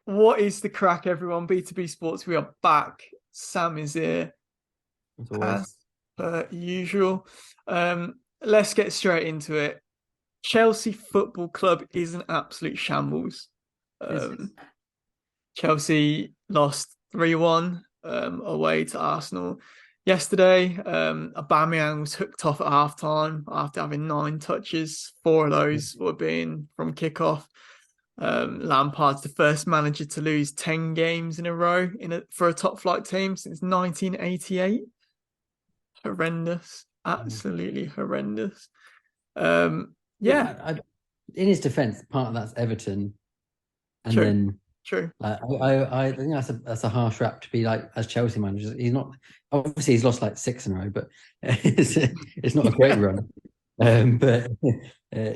What is the crack, everyone? B2B Sports, we are back. Sam is here As always. as per usual. Let's get straight into it. Chelsea Football Club is an absolute shambles. Is Um, Chelsea lost 3-1 away to Arsenal yesterday. Aubameyang was hooked off at half-time after having 9 touches. 4 of those were being from kickoff. Lampard's the first manager to lose 10 games in a row for a top flight team since 1988. Horrendous. Absolutely horrendous. Yeah, yeah. In his defence, part of that's Everton, and true, then true. I think that's a harsh rap to be like as Chelsea managers. He's not obviously he's lost like 6 in a row, but it's not a great Yeah. run. But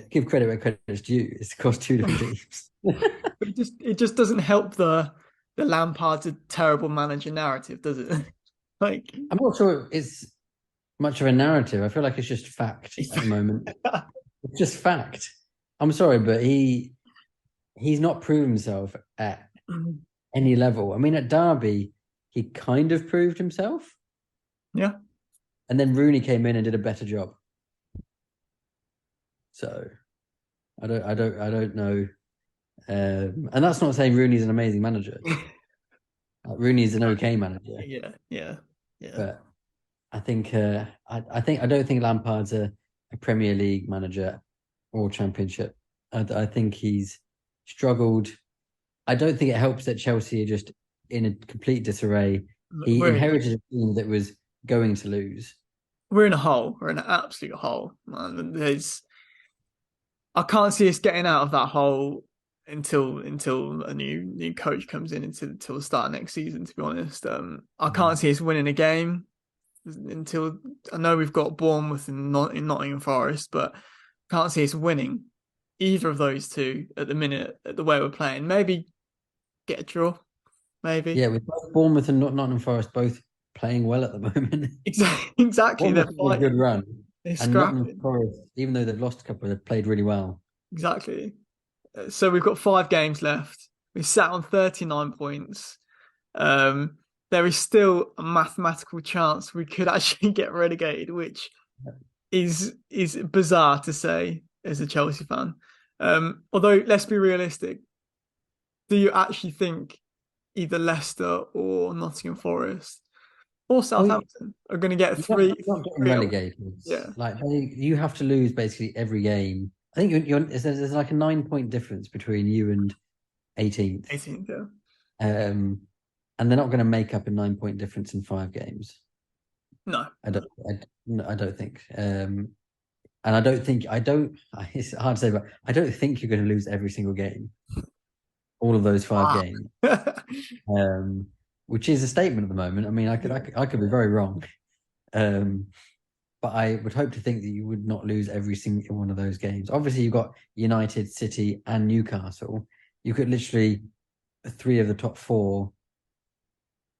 give credit where credit is due. It's across two different teams. But it just doesn't help the Lampard's a terrible manager narrative, does it? Like I'm not sure it's much of a narrative. I feel like it's just fact at the moment. It's just fact. I'm sorry, but he's not proved himself at any level. I mean, at Derby, he kind of proved himself, yeah. and then Rooney came in and did a better job. So I don't know. And that's not saying Rooney's an amazing manager. Rooney's an okay manager, Yeah, yeah, yeah. but I don't think Lampard's a Premier League manager or Championship. I think he's struggled. I don't think it helps that Chelsea are just in a complete disarray. He We're inherited a team that was going to lose. we're in a hole. We're in an absolute hole, man. I can't see us getting out of that hole until a new coach comes in until the start of next season. To be honest, I can't see us winning a game until I know we've got Bournemouth and not in Nottingham Forest, but can't see us winning either of those two at the minute at the way we're playing. Maybe get a draw, maybe. Yeah, with both Bournemouth and Nottingham Forest both playing well at the moment. Exactly, exactly. They're Bournemouth had a good fighting, run, they're and Nottingham scrapping. Forest, even though they've lost a couple, they've played really well. Exactly. So we've got 5 games left. We sat on 39 points. Um, there is still a mathematical chance we could actually get relegated, which is bizarre to say as a Chelsea fan. Although let's be realistic, do you actually think either Leicester or Nottingham Forest or Well, Southampton are going to get you're not getting three? relegated. Yeah, Like you have to lose basically every game. I think there's like a 9 point difference between you and 18th. 18th. Yeah, Um, and they're not going to make up a 9 point difference in 5 games. no, I no. don't. No, I don't think. And I don't think. I don't. It's hard to say, but I don't think you're going to lose every single game, all of those five Ah. games. Um, which is a statement at the moment. I mean, I could be very wrong. Um, but I would hope to think that you would not lose every single one of those games. Obviously, you've got United, City, and Newcastle. You could literally three of the top four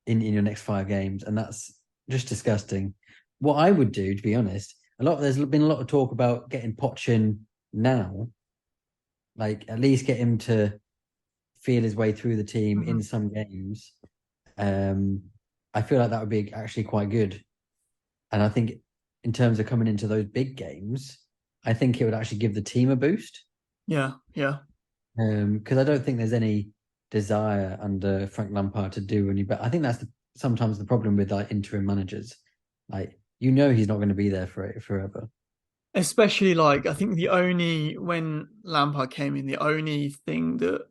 in your next 5 games, and that's just disgusting. What I would do, to be honest, there's been a lot of talk about getting Poch in now, like at least get him to feel his way through the team in Mhm. some games. Um, I feel like that would be actually quite good. And I think in terms of coming into those big games, I think it would actually give the team a boost. Yeah, yeah. Because I don't think there's any desire under Frank Lampard to do any better. I think that's sometimes the problem with like interim managers. Like he's not going to be there forever. Especially like I think the only when Lampard came in, the only thing that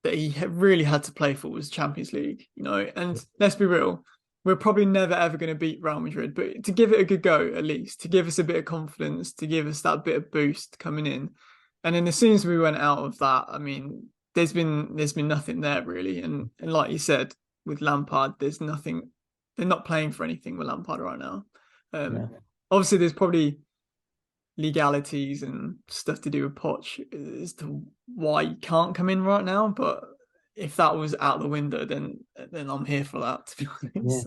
he really had to play for was Champions League, you know. And let's be real, we're probably never ever going to beat Real Madrid, but to give it a good go at least, to give us a bit of confidence, to give us that bit of boost coming in. And then as soon as we went out of that, I mean, there's been nothing there really. And like you said, with Lampard, there's nothing. They're not playing for anything with Lampard right now. Yeah, Um, Obviously, there's probably legalities and stuff to do with Poch as to why you can't come in right now. But if that was out the window, then I'm here for that. To be yeah, honest,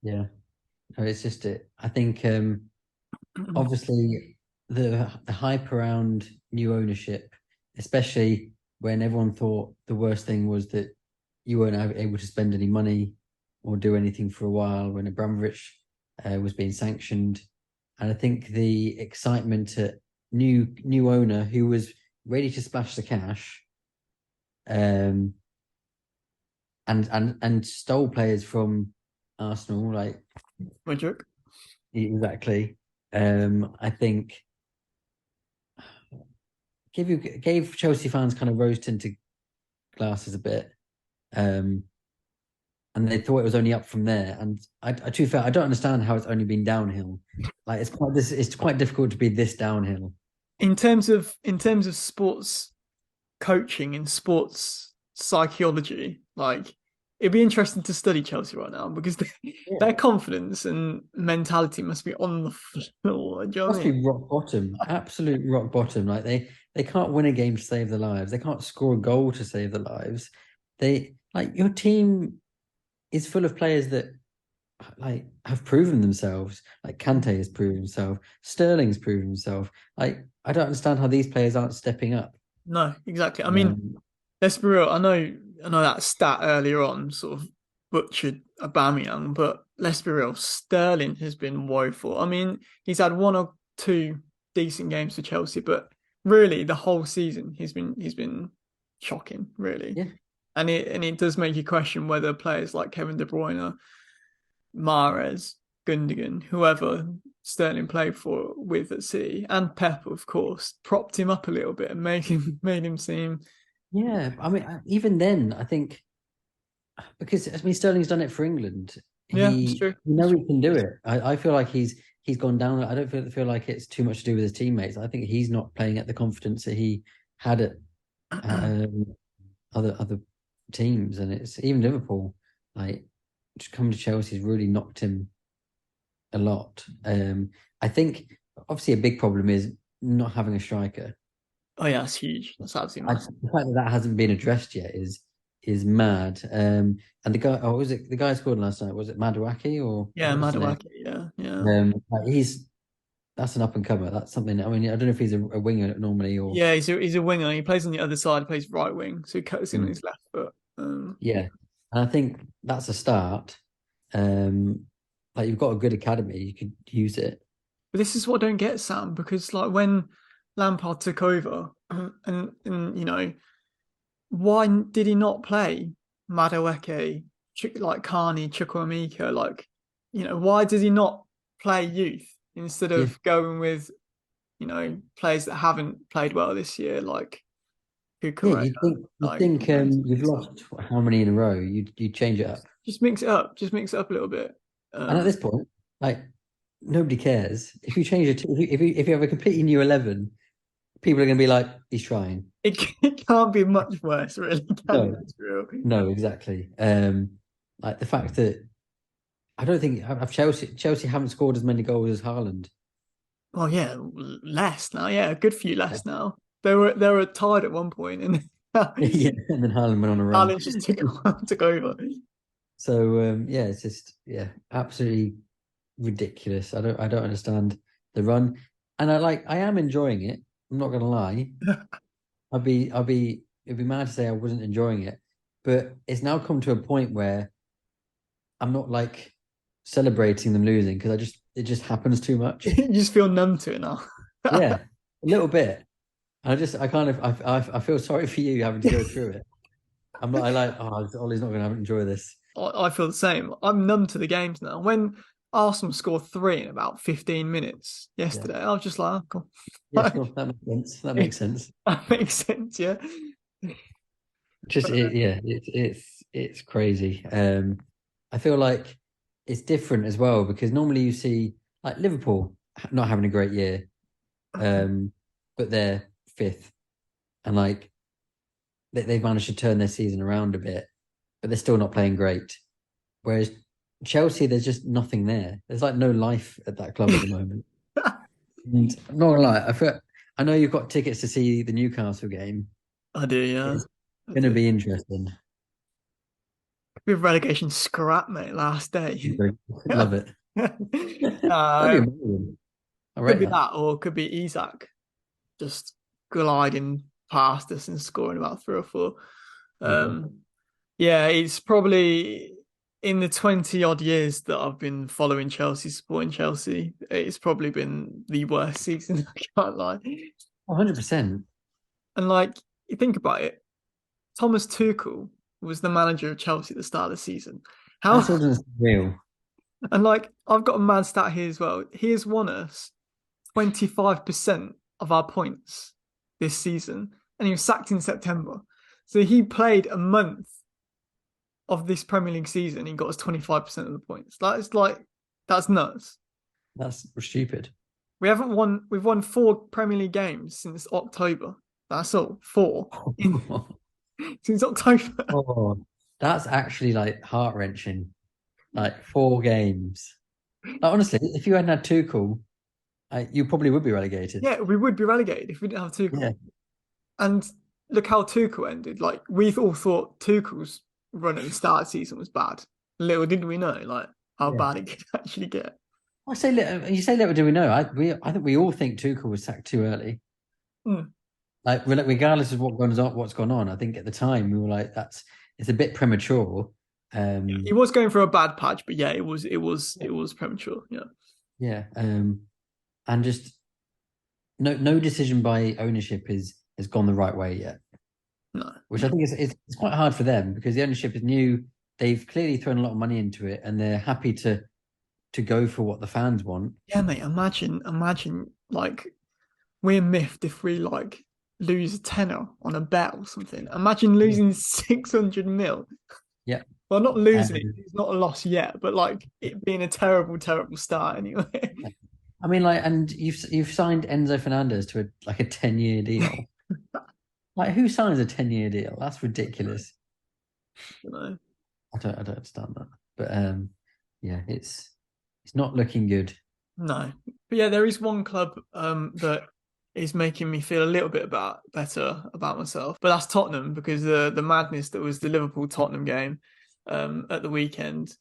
yeah. No, it's just it. I think so, obviously the hype around new ownership, especially when everyone thought the worst thing was that you weren't able to spend any money or do anything for a while, when Abramovich was being sanctioned. And I think the excitement at new owner who was ready to splash the cash, and stole players from Arsenal, like My joke. exactly. I think gave Chelsea fans kind of rose tinted glasses a bit. And they thought it was only up from there. And to be fair, I don't understand how it's only been downhill. Like it's quite difficult to be this downhill. In terms of sports coaching and sports psychology, like it'd be interesting to study Chelsea right now because Yeah. their confidence and mentality must be on the floor. Do you know what I Must mean? be rock bottom, absolute rock bottom. Like they can't win a game to save their lives. They can't score a goal to save their lives. They like your team is full of players that like have proven themselves. Like Kante has proven himself. Sterling's proven himself. Like I don't understand how these players aren't stepping up. No, exactly. I mean, Um, let's be real. I know that stat earlier on sort of butchered Aubameyang, but let's be real. Sterling has been woeful. I mean, he's had one or two decent games for Chelsea, but really the whole season he's been shocking, really. yeah, And it does make you question whether players like Kevin De Bruyne, Mahrez, Gundogan, whoever Sterling played for with at City, and Pep, of course, propped him up a little bit and made him seem. yeah. I mean, even then, I think because I mean Sterling's done it for England. Yeah, it's true. You It's know true. he can do it. I feel like he's gone down. I don't feel like it's too much to do with his teammates. I think he's not playing at the confidence that he had at other teams, and it's even Liverpool. Like just coming to Chelsea's really knocked him a lot. I think obviously a big problem is not having a striker. Oh yeah, that's huge. That's absolutely massive. The fact that that hasn't been addressed yet is mad. And the guy, oh, was it the guy who scored last night? Was it Maduaki or Yeah, what was his name? Madueke. Yeah, yeah, Like that's an up and comer. That's something. I mean, I don't know if he's a winger normally or yeah. He's a winger. He plays on the other side. He plays right wing, so he cuts in on mm, his left foot. yeah. And I think that's a start. Um, like you've got a good academy, you could use it. But this is what I don't get, Sam, because like when Lampard took over, and why did he not play Madueke, like Carney, Chukwuemeka? Like, why did he not play youth instead Yeah, of going with, players that haven't played well this year, like yeah. Cucurella, You like, think you've lost how many in a row? You change it up. just mix it up, a little bit. And at Um, this point, like nobody cares if you change it. If you have a completely new 11, people are going to be like, he's trying. it can't be much worse, really, can it? No, It's real. no, exactly. Like the fact that I don't think have Chelsea haven't scored as many goals as Haaland. Well, yeah, less now. Yeah, a good few less now. They were tied at one point, and Yeah, and then Haaland went on a run. Alan just took over. So yeah, it's just yeah, absolutely ridiculous. I don't understand the run, and I am enjoying it. I'm not gonna lie. It'd be mad to say I wasn't enjoying it, but it's now come to a point where I'm not like celebrating them losing because it just happens too much. You just feel numb to it now. Yeah, a little bit. I kind of I feel sorry for you having to go through it. I like Ollie's not gonna enjoy this. I feel the same. I'm numb to the games now. When Arsenal scored three in about 15 minutes Yeah. yesterday, I was just like, oh, cool. Yeah, sure. That makes sense. That makes sense. That makes sense, yeah. Just But, yeah, it's crazy. I feel like it's different as well because normally you see like Liverpool not having a great year, but they're fifth, and like they've managed to turn their season around a bit, but they're still not playing great. Whereas Chelsea, there's just nothing there. There's like no life at that club at the moment. And I'm not gonna lie, I know you've got tickets to see the Newcastle game. I do, yeah. It's I gonna do. be interesting. With relegation scrap, mate, last day. Love it. That'd be uh, amazing. I could rate be that. that, or could be Isak just gliding past us and scoring about 3 or 4. Yeah. Yeah, it's probably in the 20 odd years that I've been following Chelsea, supporting Chelsea, it's probably been the worst season. I can't lie. 100%. And like, you think about it, Thomas Tuchel was the manager of Chelsea at the start of the season. That How still doesn't seem real. and like I've got a mad stat here as well. He has won us 25% of our points this season, and he was sacked in September. So he played a month of this Premier League season. He got us 25% of the points. That's nuts. That's stupid. We've won 4 Premier League games since October. That's all. 4 since October. Oh, that's actually like heart-wrenching. Like 4 games. Like, honestly, if you hadn't had Tuchel, you probably would be relegated. Yeah, we would be relegated if we didn't have Tuchel. Yeah. And look how Tuchel ended. Like we all thought Tuchel's run at the start of the season was bad. Little did we know, like how Yeah. bad it could actually get. I say, you say little do we know. I think we all think Tuchel was sacked too early. Mm. Like regardless of what's gone on, I think at the time we were like, it's a bit premature. He was going through a bad patch, but yeah, it was premature. Yeah. Yeah. And just no decision by ownership has gone the right way yet. No. Which I think it's quite hard for them because the ownership is new. They've clearly thrown a lot of money into it, and they're happy to go for what the fans want. Yeah, mate. Imagine like we're miffed if we like lose a tenner on a bet or something. Imagine losing 600 mil. Yeah. Well, not losing it. It's not a loss yet, but like it being a terrible, terrible start anyway. I mean, like, and you've signed Enzo Fernandez to a 10-year deal. Like, who signs a 10-year deal? That's ridiculous. You know. I don't understand that. But yeah, it's not looking good. No, but yeah, there is one club that is making me feel a little bit better about myself, but that's Tottenham because the madness that was the Liverpool Tottenham game at the weekend.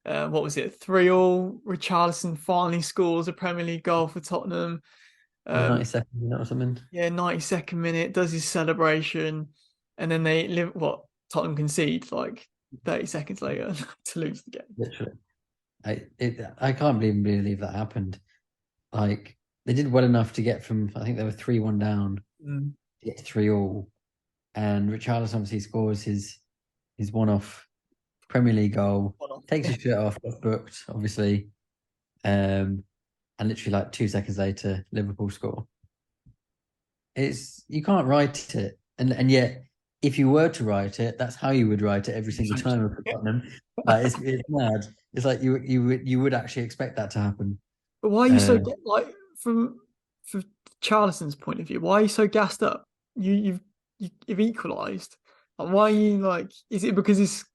What was it? 3-3. Richarlison finally scores a Premier League goal for Tottenham. 92nd minute or something. Yeah, 92nd minute does his celebration, and then Tottenham concede like 30 seconds later to lose the game. Literally. I can't even believe that happened. Like they did well enough to get from I think they were 3-1 down to get to 3-3, and Richarlison obviously scores his one-off Premier League goal, takes his shirt off, got booked obviously, and literally like 2 seconds later Liverpool score. You can't write it, and yet if you were to write it, that's how you would write it every single time for Tottenham. Like it's mad. It's like you would actually expect that to happen. But why are you so like from Charlison's point of view? Why are you so gassed up? You've equalised. Like, why are you like? Is it because he's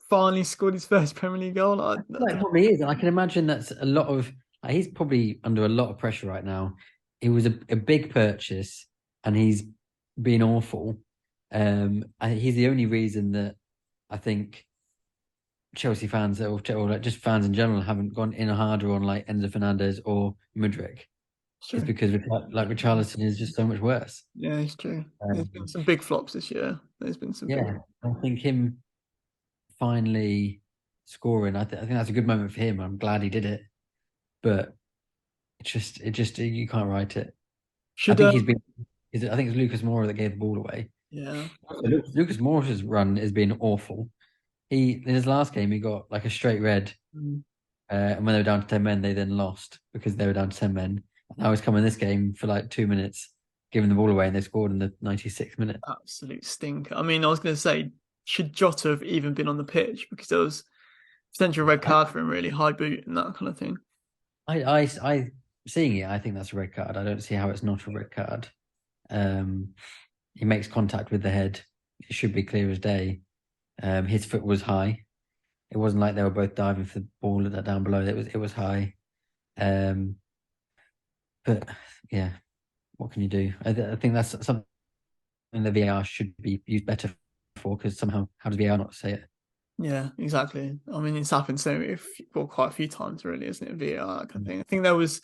finally scored his first Premier League goal? Like, it probably is. I can imagine that's a lot of. He's probably under a lot of pressure right now. It was a big purchase, and he's been awful. He's the only reason that I think Chelsea fans or like just fans in general haven't gone in harder on like Enzo Fernandez or Mudryk. Sure. It's because like Richarlison is just so much worse. Yeah, it's true. There's been some big flops this year. There's been some. Yeah, I think him finally scoring. I think that's a good moment for him. I'm glad he did it, but it just you can't write it. I think he's been. I think it's Lucas Moura that gave the ball away. Yeah, Lucas Moura's run has been awful. In his last game he got like a straight red, and when they were down to 10 men, they then lost because they were down to 10 men. And I was coming this game for like 2 minutes, giving the ball away, and they scored in the 96th minute. Absolute stinker. I mean, I was going to say, should Jota have even been on the pitch because there was potential red card for him, really high boot and that kind of thing. I seeing it, I think that's a red card. I don't see how it's not a red card. He makes contact with the head. It should be clear as day. His foot was high. It wasn't like they were both diving for the ball down below. It was high. But yeah, what can you do? I think that's something the VAR should be used better for, because somehow how does VAR not say it? Yeah, exactly. I mean, it's happened quite a few times, really, isn't it? VAR, that kind of thing. I think there was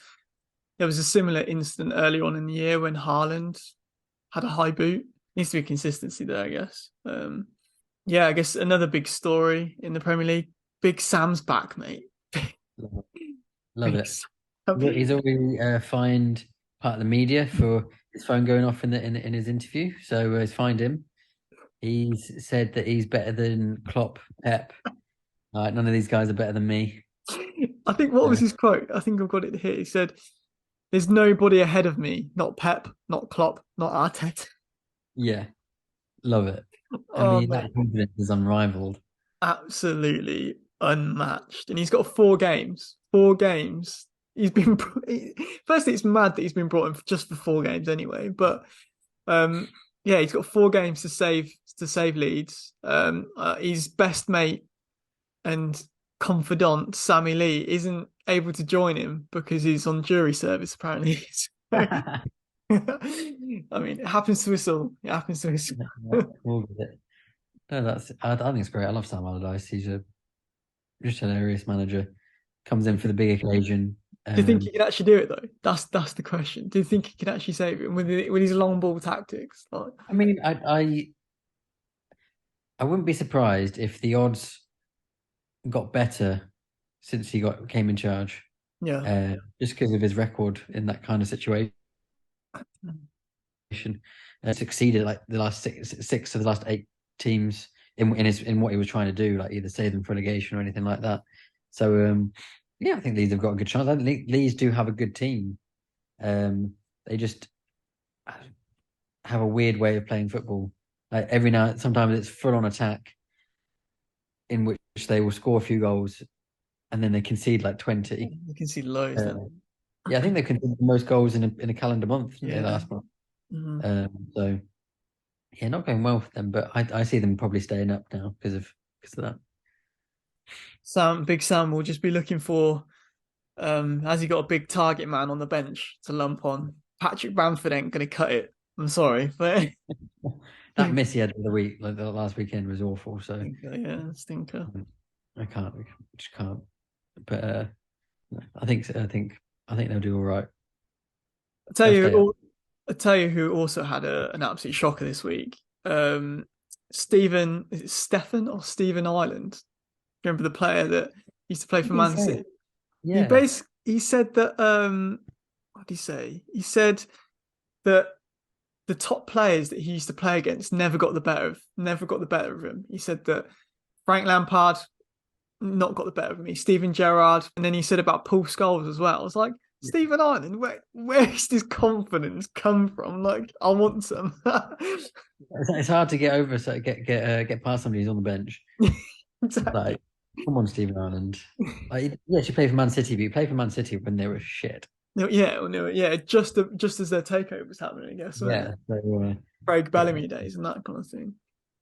a similar incident early on in the year when Haaland had a high boot, needs to be consistency there, I guess. Yeah, I guess another big story in the Premier League. Big Sam's back, mate. Love Big it. Sam. He's already fined part of the media for his phone going off in his interview. So he's fined him. He's said that he's better than Klopp, Pep. None of these guys are better than me. I think what Uh, was his quote? I think I've got it here. He said, "There's nobody ahead of me. Not Pep, not Klopp, not Arteta." yeah, love it. I Oh, mean, mate, that confidence is unrivaled. absolutely unmatched. And he's got 4 games. 4 games. He's been. Firstly, it's mad that he's been brought in just for 4 games anyway. But um, yeah, he's got 4 games to save Leeds. His best mate and confidant Sammy Lee isn't able to join him because he's on jury service apparently. I mean, it happens to us all. It happens to us. Yeah, we'll get it. No, I think it's great. I love Sam Allardyce. He's a just hilarious manager. Comes in for the big occasion. Do you think he can actually do it though? That's the question. Do you think he can actually save it with his long ball tactics? Like, I mean, I wouldn't be surprised if the odds got better since he came in charge. yeah, Just because of his record in that kind of situation. Succeeded like the last six of the last 8 teams in what he was trying to do, like either save them for relegation or anything like that. So yeah, I think Leeds have got a good chance. I think Leeds do have a good team. They just have a weird way of playing football. Like sometimes it's full on attack, in which they will score a few goals and then they concede like 20. you can see loads. Yeah, I think they conceded the most goals in a calendar month. Yeah. Last month. Mhm. So yeah, not going well for them, but I see them probably staying up now because of that. Big Sam will just be looking for. Has he got a big target man on the bench to lump on? Patrick Bamford ain't going to cut it. I'm sorry, but That miss he had the week, like the last weekend, was awful. So stinker, yeah, stinker. I just can't. But I think they'll do all right. I tell They'll stay up. you, I tell you who also had an absolute shocker this week. Stephen, is it Stefan or Stephen Ireland? Remember the player that used to play You for did Man say City? it. Yeah. He said that what did he say? He said that the top players that he used to play against never got the better of him. He said that Frank Lampard not got the better of me, Steven Gerrard, and then he said about Paul Scholes as well. I was like, Stephen Ireland, where's this confidence come from? Like, I want some. It's hard to get over, so get past somebody who's on the bench. Exactly. Like, come on, Stephen Ireland. Like, he actually played for Man City, but he played for Man City when they were shit. No, yeah, no, yeah. Just as their takeover was happening, I guess. Yeah. So, Craig but, Bellamy days and that kind of thing.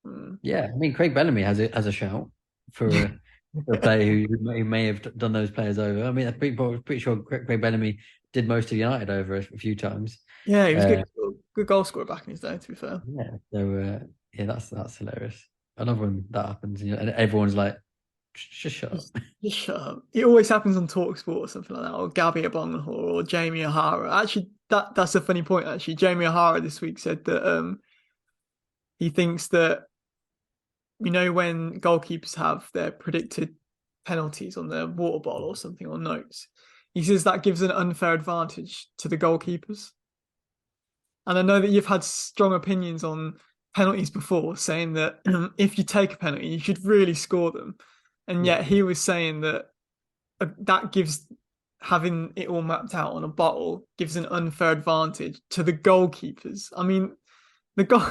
Mm. yeah, I mean, Craig Bellamy has a shout for a player who may have done those players over. I mean, I'm pretty sure Craig Bellamy did most of United over a few times. Yeah, he was good goal scorer back in his day. To be fair. Yeah. So yeah, that's hilarious. I love when that happens, and everyone's like, just shut up. Just shut up. It always happens on Talksport or something like that, or Gabby Abonghor or Jamie O'Hara. Actually, that's a funny point. Actually, Jamie O'Hara this week said that he thinks that when goalkeepers have their predicted penalties on their water bottle or something or notes, he says that gives an unfair advantage to the goalkeepers. And I know that you've had strong opinions on penalties before, saying that if you take a penalty, you should really score them. And yet he was saying that that gives having it all mapped out on a bottle gives an unfair advantage to the goalkeepers. I mean, the goal.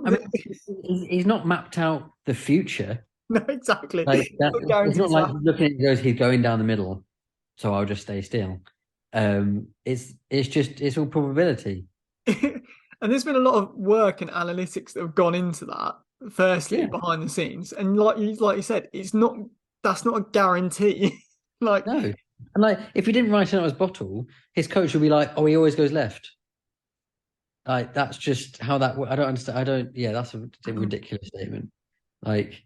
I mean, he's not mapped out the future. No, exactly. Like that, it's not like he's looking at it, he's going down the middle, so I'll just stay still. It's all probability. And there's been a lot of work and analytics that have gone into that. Firstly, behind the scenes, and like you said, that's not a guarantee. Like no, and like if he didn't write it on his bottle, his coach would be like, "Oh, he always goes left." Like that's just how that. I don't understand. I don't. Yeah, that's a ridiculous statement. Like,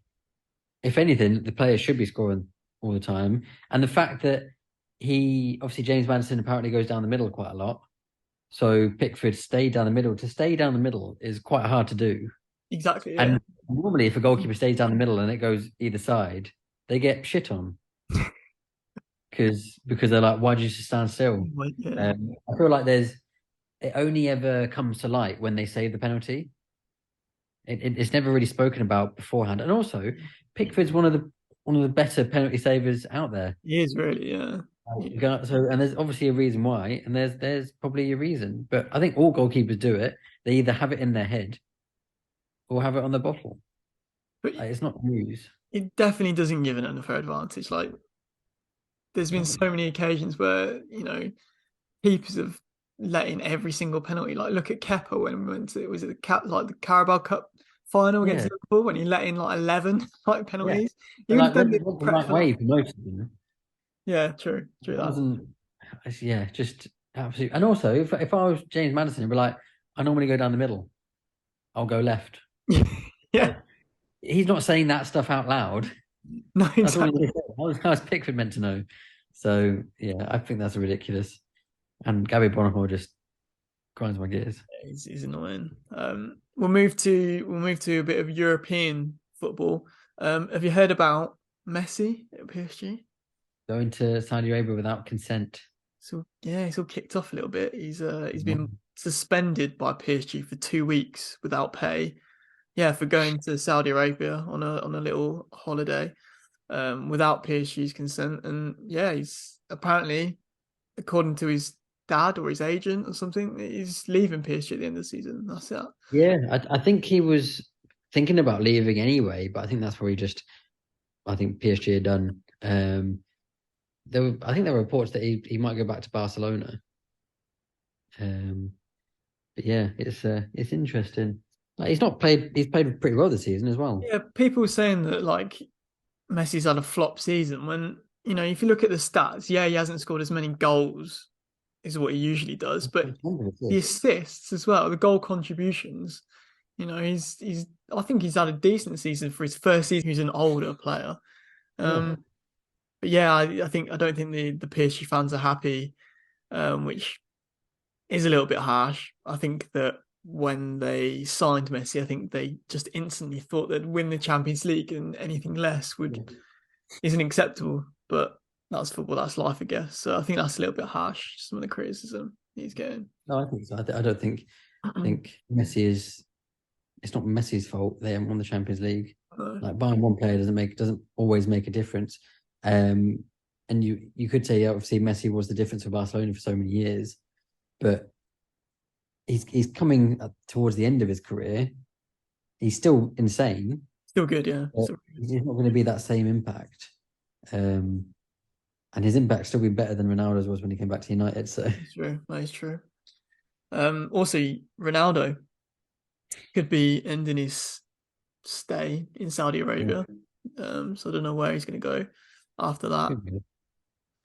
if anything, the players should be scoring all the time, and the fact that he obviously James Maddison apparently goes down the middle quite a lot. So Pickford stayed down the middle. To stay down the middle is quite hard to do. Exactly. Yeah. And normally, if a goalkeeper stays down the middle and it goes either side, they get shit on because they're like, "Why did you just stand still?" Yeah. I feel like it only ever comes to light when they save the penalty. It's never really spoken about beforehand. And also, Pickford's one of the better penalty savers out there. He is really. Yeah. Yeah. So, and there's obviously a reason why, and there's probably a reason. But I think all goalkeepers do it. They either have it in their head or have it on the bottle. But Like, it's not news. it definitely doesn't give an unfair advantage. Like there's been so many occasions where keepers have let in every single penalty. Like look at Kepa when we went to was it the Carabao Cup final against Yeah, Liverpool when he let in like 11 like yeah. penalties. He But would have like done went, the went the prep right for that. way for most of them. Yeah, true, true It that. wasn't. Yeah, just absolutely. And also, if I was James Madison, it'd be like, I normally go down the middle. I'll go left. Yeah, Like, he's not saying that stuff out loud. no, That's all he exactly. said. How's Pickford meant to know? So yeah, I think that's ridiculous. And Gabby Bonner just grinds my gears. He's annoying. We'll move to a bit of European football. Have you heard about Messi at PSG? Going to Saudi Arabia without consent. So yeah, he's all kicked off a little bit. He's been Mm. suspended by PSG for 2 weeks without pay. Yeah, for going to Saudi Arabia on a little holiday, without PSG's consent. And yeah, he's apparently, according to his dad or his agent or something, he's leaving PSG at the end of the season. That's it. Yeah, I think he was thinking about leaving anyway, but I think that's probably just I think PSG had done. I think there were reports that he might go back to Barcelona. Um, but yeah, it's interesting. Like he's played pretty well this season as well. Yeah, people saying that like Messi's had a flop season when, if you look at the stats, yeah, he hasn't scored as many goals as what he usually does, but the assists as well, the goal contributions, he's I think he's had a decent season for his first season. He's an older player. Yeah, But yeah, I don't think the PSG fans are happy, which is a little bit harsh. I think that when they signed Messi, I think they just instantly thought they'd win the Champions League, and anything less would yeah. isn't acceptable. But that's football, that's life, I guess. So I think that's a little bit harsh. Some of the criticism he's getting. No, I think so. I don't think Messi is. It's not Messi's fault they haven't won the Champions League. No. Like buying one player doesn't always make a difference. And you could say obviously Messi was the difference for Barcelona for so many years, but he's coming towards the end of his career. He's still insane. Still good, yeah. But he's not going to be that same impact. And his impact still be better than Ronaldo's was when he came back to United. So That's true. That is true. Also, Ronaldo could be ending his stay in Saudi Arabia. So I don't know where he's going to go after that.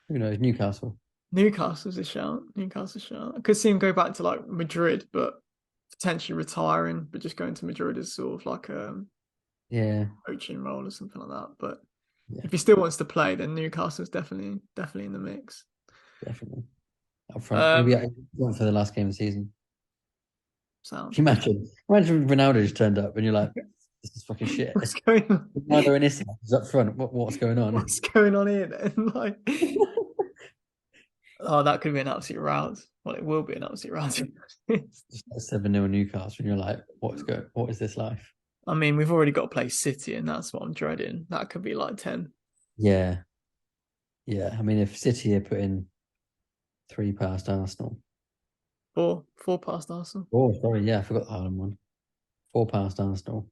who knows? Newcastle. Newcastle's a shout. I could see him go back to like Madrid, but potentially retiring, but just going to Madrid is sort of like a Yeah, coaching role or something like that. But yeah, if he still wants to play, then Newcastle's definitely in the mix. definitely up front. He'll be Um, up front for the last game of the season. sound. Can you imagine Ronaldo just turned up and you're like, this is fucking shit. What's going on? Ronaldo and Issa is up front. What's going on? What's going on here then? Like, oh, that could be an absolute rout. Well, it will be an absolute rout. Just like 7-0 Newcastle, and you're like, what is this life? I mean, we've already got to play City, and that's what I'm dreading. That could be like 10. Yeah. Yeah. I mean, if City are putting 3 past Arsenal. Four past Arsenal. Oh, sorry. Yeah, I forgot the Haaland one. 4 past Arsenal.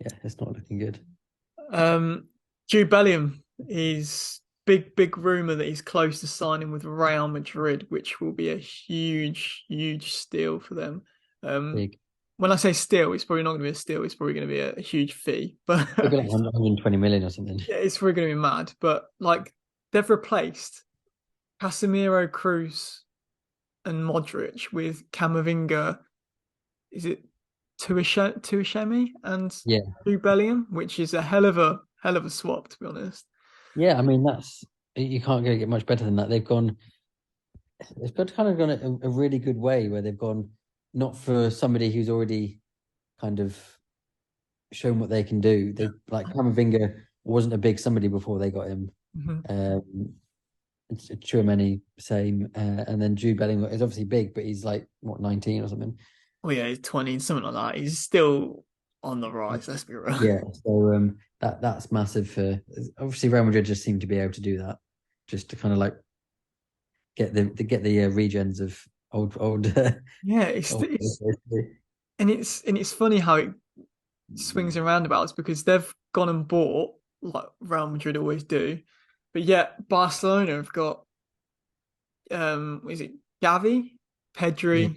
Yeah, it's not looking good. Jude Bellingham is big rumor that he's close to signing with Real Madrid, which will be a huge steal for them. Big. When I say steal, it's probably not going to be a steal. It's probably going to be a huge fee, but It'll be like 120 million or something. yeah, it's probably going to be mad. But like they've replaced Casemiro, Cruz, and Modric with Camavinga. Is it Tuishemi and Yeah. Jude Bellingham, which is a hell of a swap, to be honest. Yeah, I mean, you can't get much better than that. They've gone it's got kind of gone a really good way where they've gone not for somebody who's already kind of shown what they can do. They like Camavinga wasn't a big somebody before they got him. Mm-hmm. Chouameni same, and then Jude Bellingham is obviously big, but he's like what 19 or something. Oh yeah, he's 20, something like that. He's still on the rise. Let's be real. Yeah, so that's massive for obviously Real Madrid just seem to be able to do that, just to kind of like get the regens of old Yeah, old it's funny how it swings and roundabouts because they've gone and bought like Real Madrid always do, but yet Barcelona have got is it Gavi, yeah. Pedri,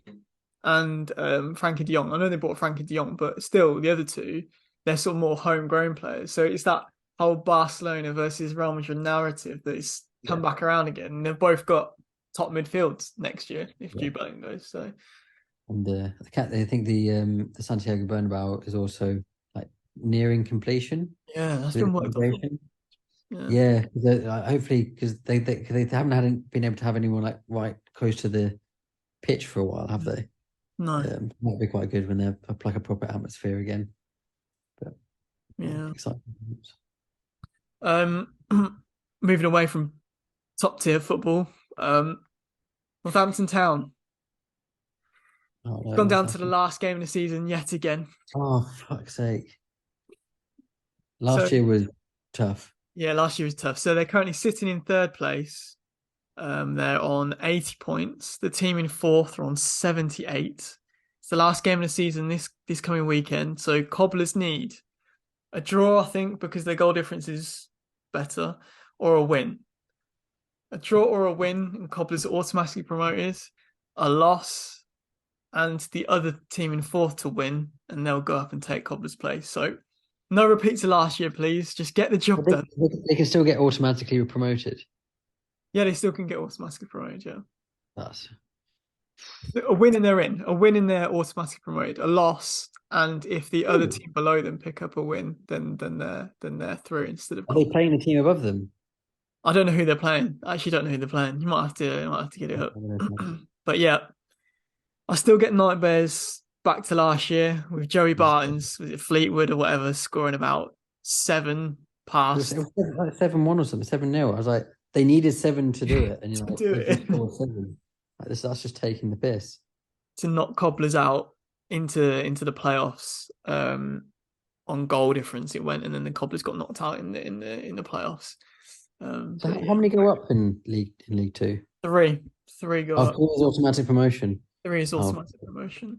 and Frankie De Jong. I know they bought Frankie De Jong, but still the other two they're sort of more homegrown players. So it's that whole Barcelona versus Real Madrid narrative that's come back around again. And they've both got top midfields next year if Jude Bellingham goes. So And I think the Santiago Bernabeu is also like nearing completion yeah, that's with been worked on. renovation. Yeah. Yeah, hopefully because they haven't been able to have anyone like right close to the pitch for a while, have they? No. Might be quite good when they're like a proper atmosphere again. But yeah, Yeah. exciting. Um, moving away from top tier football, Northampton Town Oh no, gone down to the Northampton. last game of the season yet again. Oh fuck's sake! So Last year was tough. yeah, last year was tough. So they're currently sitting in third place. They're on 80 points. The team in fourth are on 78. It's the last game of the season this coming weekend. So Cobblers need a draw, I think, because their goal difference is better, or a win. A draw or a win, and Cobblers are automatically promoted. A loss, and the other team in fourth to win, and they'll go up and take Cobblers' place. So no repeats of last year, please. Just get the job But they, done. they can still get automatically promoted. Yeah, they still can get automatically promoted. Yeah, That's a win and they're in. A win and they're automatically promoted. A loss, and if the other Ooh. team below them pick up a win, then they're through instead of Are they Cobblers. playing the team above them? I don't know who they're playing. I actually don't know who they're playing. You might have to get it up. I don't know. But yeah, I still get nightmares back to last year with Joey Barton's, was it Fleetwood or whatever, scoring about seven It past was like 7-1 or something, 7-0. I was like, they needed 7 to do it, and you're to like, do they just it, scored 7. Like this, that's just taking the piss. to knock Cobblers out into the playoffs. On goal difference it went, and then the Cobblers got knocked out in the playoffs. So But how yeah, many go up in League Two? three go Oh, up. 3 is automatic promotion. Three is Oh, automatic promotion.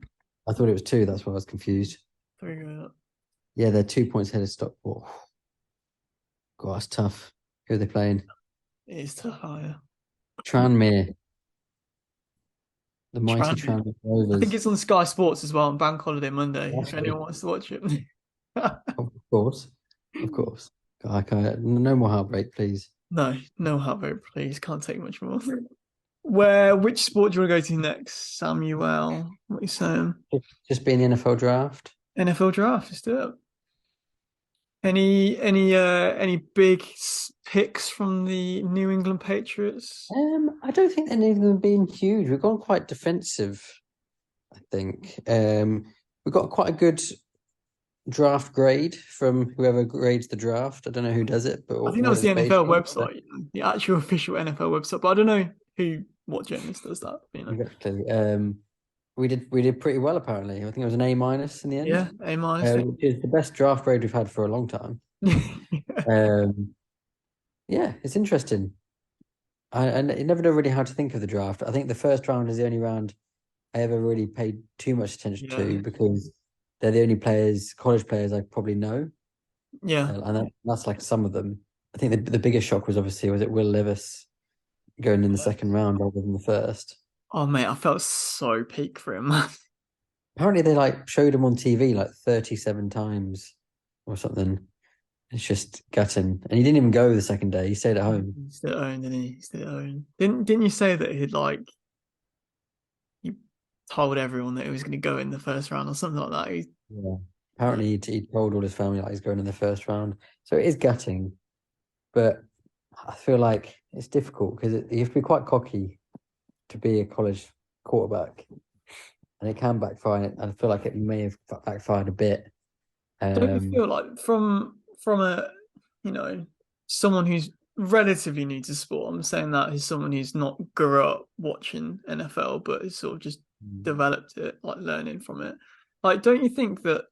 I thought it was 2. That's why I was confused. Three go up. Yeah, they're 2 points ahead of Stockport. God, that's tough. Who are they playing? It is tough higher. Tranmere, the mighty Trying. Tranmere I think Rovers. it's on Sky Sports as well on Bank Holiday Monday. If Actually, anyone wants to watch it. of course, of course. God, no more heartbreak, please. No, no heartbreak, please. Can't take much more. Which sport do you want to go to next, Samuel? What are you saying? Just being the NFL draft. NFL draft, let's do it. Any big picks from the New England Patriots? I don't think any of them have been huge. We've gone quite defensive, I think. We've got quite a good draft grade from whoever grades the draft. I don't know who does it, but I think that what was the it's based NFL on. website, the actual official NFL website. But I don't know what journalist does that. Exactly. We did pretty well apparently. I think it was an A minus in the end, Yeah, A minus. which is the best draft grade we've had for a long time. Yeah, it's interesting. I never know really how to think of the draft. I think the first round is the only round I ever really paid too much attention Yeah, to because they're the only college players I probably know, yeah, and that's like some of them. I think the biggest shock was it Will Levis going in the second round rather than the first. Oh mate, I felt so peak for him, man. Apparently they like showed him on TV like 37 times or something. It's just gutting, and he didn't even go the second day. He stayed at home. He still owned, didn't he? He still owned. Didn't you say that he told everyone that he was going to go in the first round or something like that? Yeah. Apparently he told all his family like he's going in the first round. So it is gutting, but I feel like it's difficult because you have to be quite cocky to be a college quarterback, and it can backfire. And I feel like it may have backfired a bit. Don't you feel like from a you know someone who's relatively new to sport? I'm saying that as someone who's not grew up watching NFL, but has sort of just developed it, like learning from it. Like, don't you think that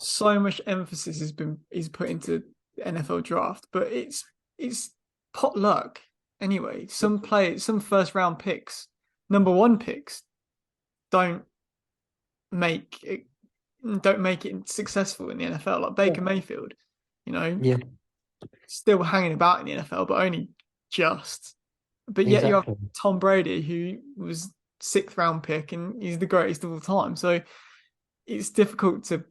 so much emphasis is put into the NFL draft, but it's pot luck anyway. Some first round picks, number one picks, don't make it don't make it successful in the NFL. Like Baker Mayfield, Yeah, still hanging about in the NFL, but only just. But yet you have exactly. Tom Brady, who was sixth round pick, and he's the greatest of all time. So it's difficult to,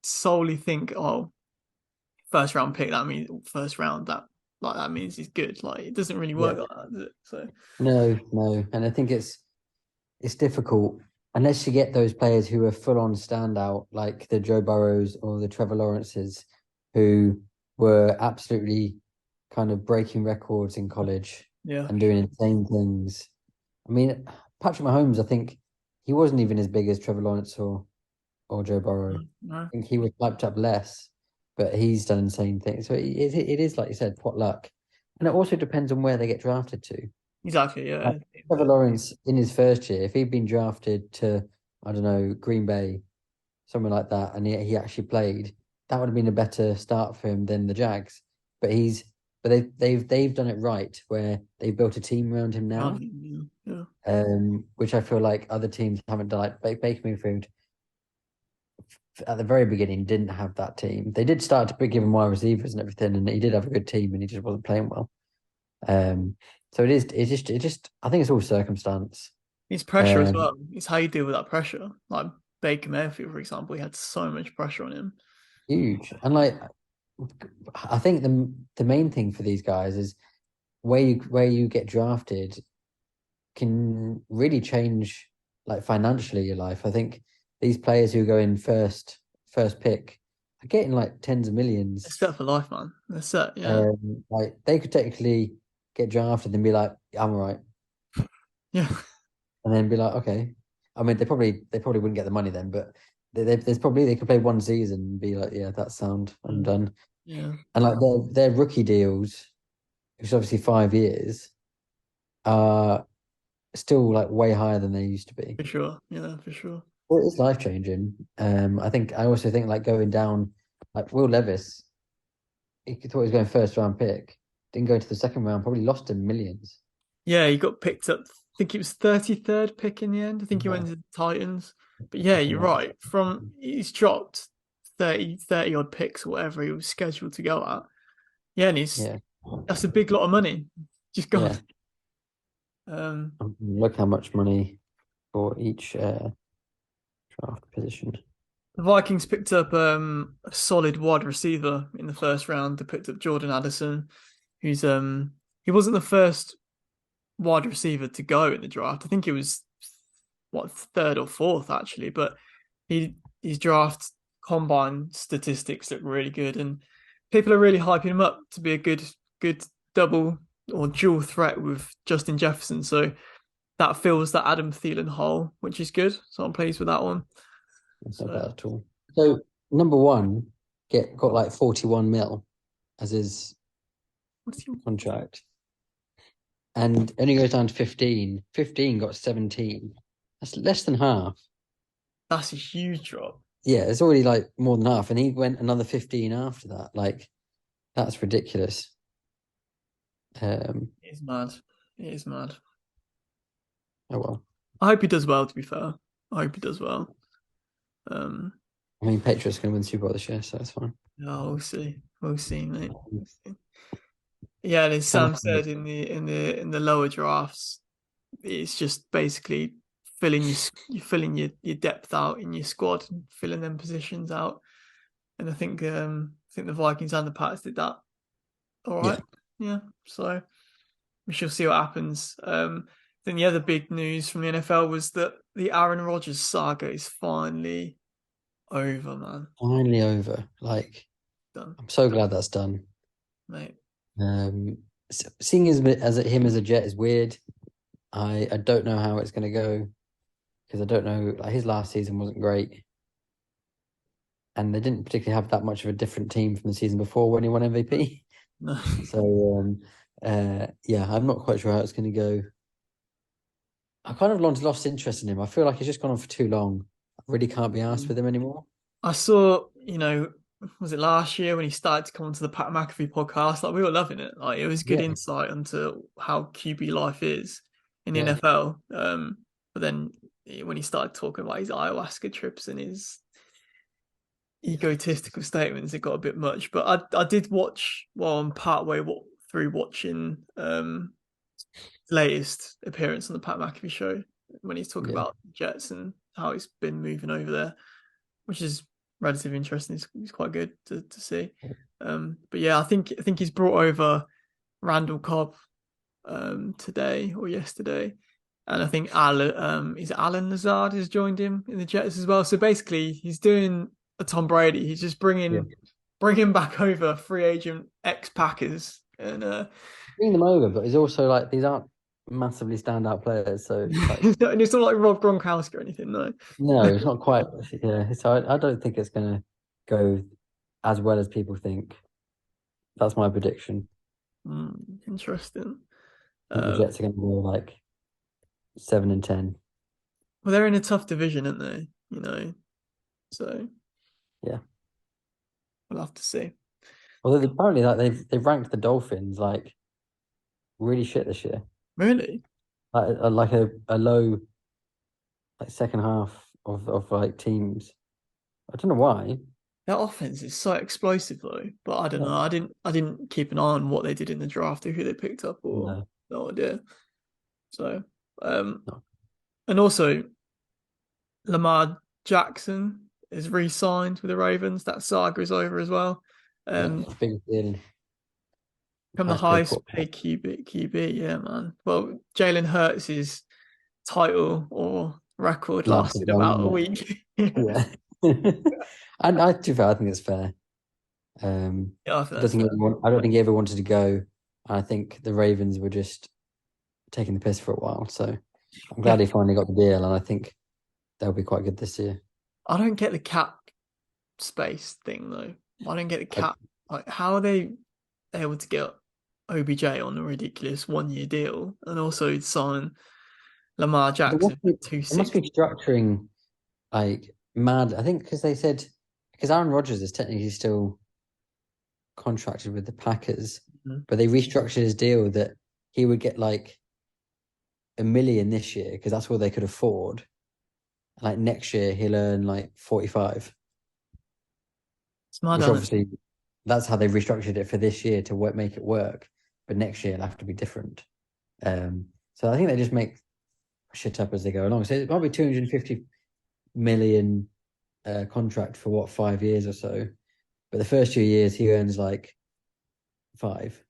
solely think, oh, first round pick, that means first round, that means he's good. Like it doesn't really Yeah. work like that, does it? So No, and I think it's difficult unless you get those players who are full on standout, like the Joe Burrows or the Trevor Lawrences, who were absolutely kind of breaking records in college yeah, and doing insane things. I mean, Patrick Mahomes, I think he wasn't even as big as Trevor Lawrence or Joe Burrow. I no, think he was hyped up less, but he's done insane things. So it is like you said, pot luck, and it also depends on where they get drafted to. exactly, Like, yeah. Trevor Lawrence in his first year, if he'd been drafted to, I don't know, Green Bay, somewhere like that, and he actually played, that would have been a better start for him than the Jags. But they've done it right where they've built a team around him now, Yeah. which I feel like other teams haven't done. Like Baker Mayfield at the very beginning didn't have that team. They did start to give him wide receivers and everything, and he did have a good team, and he just wasn't playing well. So it just I think it's all circumstance. It's pressure as Um, well. It's how you deal with that pressure. Like Baker Mayfield, for example, he had so much pressure on him. Huge. And like I think the main thing for these guys is where you get drafted can really change like financially your life. I think these players who go in first pick are getting like tens of It's millions. set for life, man. They're set, yeah. Like they could technically get drafted and be like, I'm all right. Yeah. And then be like, okay. I mean, they probably wouldn't get the money then, but there's probably they could play one season and be like, yeah, that's sound. I'm Mm. done. Yeah. And like their rookie deals, which is obviously 5 years, are still like way higher than they used to be. For sure. Yeah, for sure. Well, it's life changing. I also think like going down, like Will Levis, he thought he was going first round pick, didn't go to the second round, probably lost him millions. Yeah, he got picked up. I think it was 33rd pick in the end. I think he Yeah, went to the Titans. But yeah, something you're like right. He's dropped 30 odd picks or whatever he was scheduled to go at. Yeah, and yeah, that's a big lot of money just gone. yeah. Um, Look how much money for each draft position. the Vikings picked up a solid wide receiver in the first round. They picked up Jordan Addison, who's he wasn't the first wide receiver to go in the draft. I think he was what third or fourth actually, but his draft combine statistics look really good, and people are really hyping him up to be a good double or dual threat with Justin Jefferson. So that fills that Adam Thielen hole, which is good. So I'm pleased with that one. That's not So bad at all. So number one got like 41 mil as his what's your contract. And only goes down to 15. 15 got 17. That's less than half. That's a huge drop. Yeah, it's already like more than half. And he went another 15 after that. Like, that's ridiculous. It is mad. It is mad. Oh well. I hope he does well, to be fair. I hope he does well. Um, I mean, Patriots going to win the Super Bowl this year, so that's fine. yeah, we'll see. We'll see, mate. We'll see. Yeah, and as Kanas Sam said in the lower drafts, it's just basically filling your depth out in your squad and filling them positions out. And I think the Vikings and the Pats did that all Yeah. right. Yeah. So we shall see what happens. Then the other big news from the NFL was that the Aaron Rodgers saga is finally over, man. Finally over. Like, Done, I'm so glad that's done. mate. Seeing him as a Jet is weird. I don't know how it's going to go because I don't know. Like, his last season wasn't great, and they didn't particularly have that much of a different team from the season before when he won MVP. No. So yeah, I'm not quite sure how it's going to go. I kind of lost interest in him. I feel like he's just gone on for too long. I really can't be asked with him anymore. I saw, was it last year when he started to come onto the Pat McAfee podcast? Like we were loving it. Like it was good Yeah, insight into how QB life is in the yeah, NFL. But then when he started talking about his ayahuasca trips and his egotistical statements, it got a bit much. But I did watch I'm part way through watching latest appearance on the Pat McAfee show when he's talking yeah, about Jets and how he's been moving over there, which is relatively interesting. It's quite good to see. But yeah, I think he's brought over Randall Cobb today or yesterday, and I think Alan Lazard has joined him in the Jets as well. So basically, he's doing a Tom Brady. He's just yeah. bringing back over free agent ex Packers and Bring them over, but he's also like these aren't massively standout players. So like, and it's not like Rob Gronkowski or anything, no. no, it's not quite. Yeah, so I don't think it's going to go as well as people think. That's my prediction. Interesting. I think the Jets are going to go like 7-10. Well, they're in a tough division, aren't they? So Yeah. we'll have to see. Although apparently like they've ranked the Dolphins like really shit this year. Really, Like a low like second half of like teams. I don't know why. their offense is so explosive though. But I don't Yeah. know. I didn't keep an eye on what they did in the draft or who they picked up, or No, no idea. So, um, no. and also Lamar Jackson is re-signed with the Ravens. That saga is over as well. Yeah, Um, big deal. Become the Highest paid highest quarterback. paid QB. Yeah, man. Well, Jalen Hurts' title or record Lasted lasted about a long, week. yeah. Yeah. And to be fair, I think it's fair. Yeah, I think I don't that's think fair. I don't think he ever wanted to go. I think the Ravens were just taking the piss for a while. So I'm Yeah, glad he finally got the deal, and I think they'll be quite good this year. I don't get the cap space thing though. I don't get the I, cap. Like, how are they able to get OBJ on a ridiculous 1 year deal and also sign Lamar Jackson for two they must be six? structuring like mad. I think because they said because Aaron Rodgers is technically still contracted with the Packers, Mhm. but they restructured his deal that he would get like 1 million this year because that's what they could afford. Like next year he'll earn like 45, It's mad, which isn't it? obviously that's how they restructured it for this year to work, make it work. But next year it'll have to be different. So I think they just make shit up as they go along. So it might be 250 million contract for what 5 years or so. But the first 2 years he earns like five,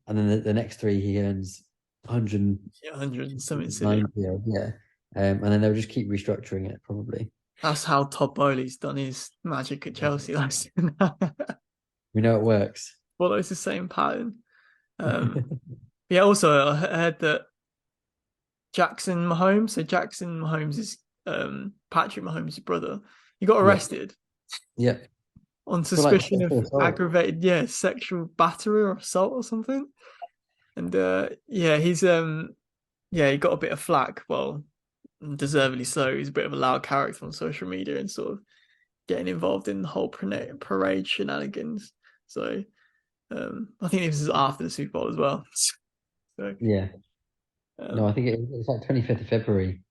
and then the next three he earns 190. Yeah, 100 and something silly. Yeah. And then they'll just keep restructuring it probably. That's how Todd Bowley's done his magic at Chelsea last year. We know it works. Follows the same pattern. Yeah, also I heard that Jackson Mahomes is Patrick Mahomes' brother. He got Yeah. arrested Yeah. on For like suspicion of sexual assault. aggravated, sexual battery or assault or something. And he got a bit of flack. Well, deservedly so. He's a bit of a loud character on social media and sort of getting involved in the whole parade shenanigans. So I think this is after the Super Bowl as well. So Yeah. No, I um, think it's like 25th of February.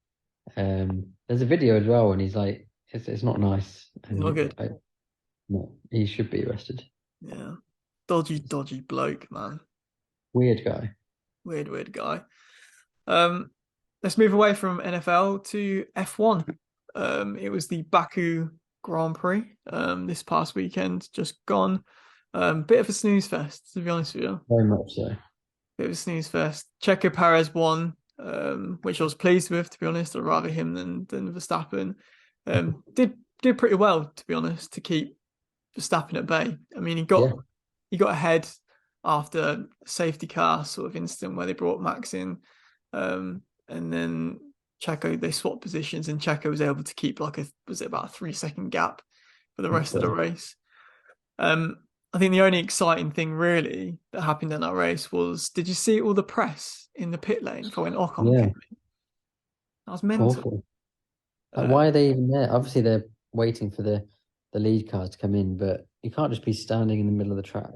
There's a video as well, and he's like, it's not nice, it's not and good. no, he should be arrested. Yeah, dodgy bloke, man. Weird guy. Weird guy. Um, let's move away from NFL to F1. It was the Baku Grand Prix this past weekend, just gone. Bit of a snooze fest, to be honest with you. Very much so. Bit of a snooze fest. Checo Perez won, which I was pleased with, to be honest. I'd rather him than Verstappen. Did pretty well, to be honest, to keep Verstappen at bay. I mean, Yeah. he got ahead after a safety car sort of incident where they brought Max in. and then Checo, they swapped positions, and Checo was able to keep like was it about a 3 second gap for the rest of the race. I think the only exciting thing really that happened in that race was, did you see all the press in the pit lane for when Ocon Yeah, came in? That was mental. awful. Like, why are they even there? Obviously, they're waiting for the lead car to come in, but you can't just be standing in the middle of the track.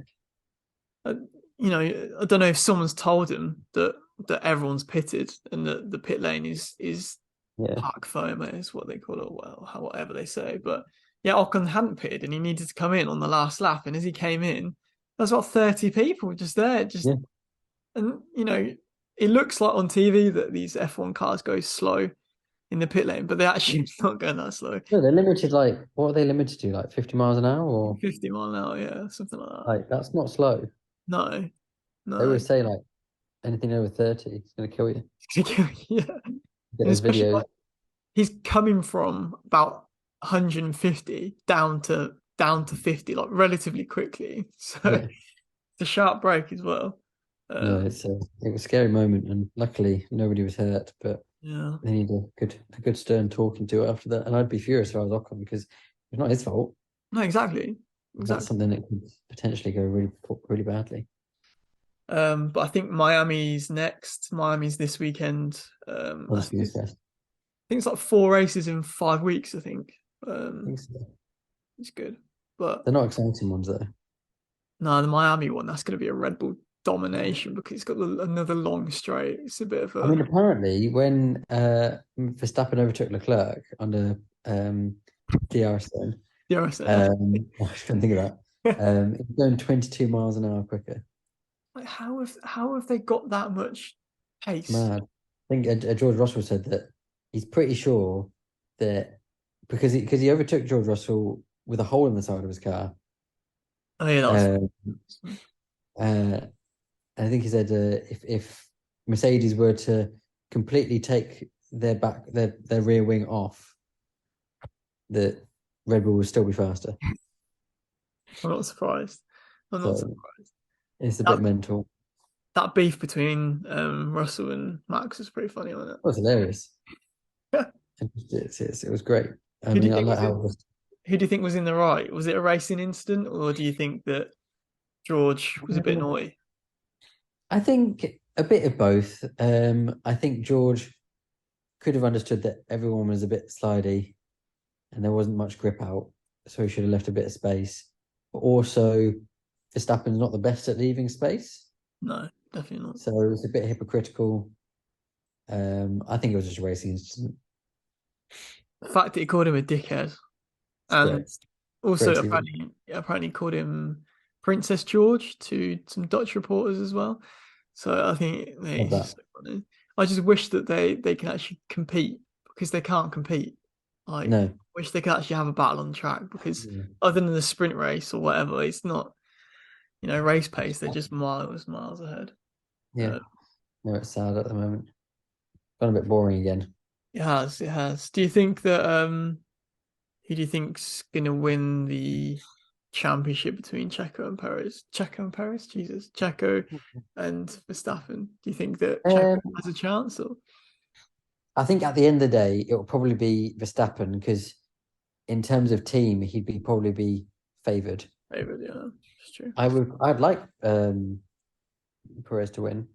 You know, I don't know if someone's told him that everyone's pitted and that the pit lane is Yeah, park foam is what they call it, well, whatever they say. But yeah, Ocon hadn't pitted and he needed to come in on the last lap. And as he came in, there's about 30 people just there. yeah. And you know, it looks like on TV that these F1 cars go slow in the pit lane, but they're actually not going that slow. No, they're limited. Like, what are they limited to? Like 50 miles an hour, or 50 mile an hour, yeah, something like that. like that's not slow. No, They no. always say like anything over 30 is going to kill you. Yeah. Get And those especially videos. like he's coming from about 150 down to 50, like relatively quickly. So Yeah. it's a sharp break as well. No, it was a scary moment, and luckily nobody was hurt. But Yeah. they need a good stern talking to after that. And I'd be furious if I was Ocon because it's not his fault. No, exactly. That's Exactly. something that could potentially go really badly. But I think Miami's next. Miami's this weekend. I Obviously, think it's like 4 races in 5 weeks, I think. I think so. It's good. But They're not exciting ones though. no, the Miami one, that's going to be a Red Bull domination because it's got another long straight. It's a bit of I a mean, apparently, when Verstappen overtook Leclerc under DRS zone, DRSL. I couldn't think of that. It's going 22 miles an hour quicker. Like how have they got that much It's pace? mad. I think George Russell said that he's pretty sure that because he overtook George Russell with a hole in the side of his car. Oh yeah, that was. Um, uh, and I think he said if Mercedes were to completely take their rear wing off, that Red Bull would still be faster. I'm not surprised. I'm not So surprised. it's a bit That mental. that beef between Russell and Max was pretty funny, wasn't It was hilarious. it? It was great. I Who do you mean, I think like was how in? Who do you think was in the right? Was it a racing incident, or do you think that George was a bit naughty? I think a bit of both. I think George could have understood that everyone was a bit slidey and there wasn't much grip out, so he should have left a bit of space. But also, Verstappen's not the best at leaving space, No, definitely not. so it was a bit hypocritical. I think it was just a racing incident. The fact that he called him a dickhead, It's great. and also Great to see. apparently called him Princess George to some Dutch reporters as well. So I think mate, Love it's that. just so funny. I just wish that they can actually compete because they can't compete. Like, No. wish they could actually have a battle on the track because Yeah. other than the sprint race or whatever, it's not, race pace. They're just miles ahead. Yeah. Uh, No, it's sad at the moment. Gone a bit boring again. it has. Do you think that who do you think's gonna win the championship between Checo and Perez? Checo and Perez, Jesus, Checo and Verstappen. Do you think that Checo Um, has a chance or I think at the end of the day, it will probably be Verstappen because in terms of team, probably be favoured. favorite? Yeah, it's true. I'd like Perez to win.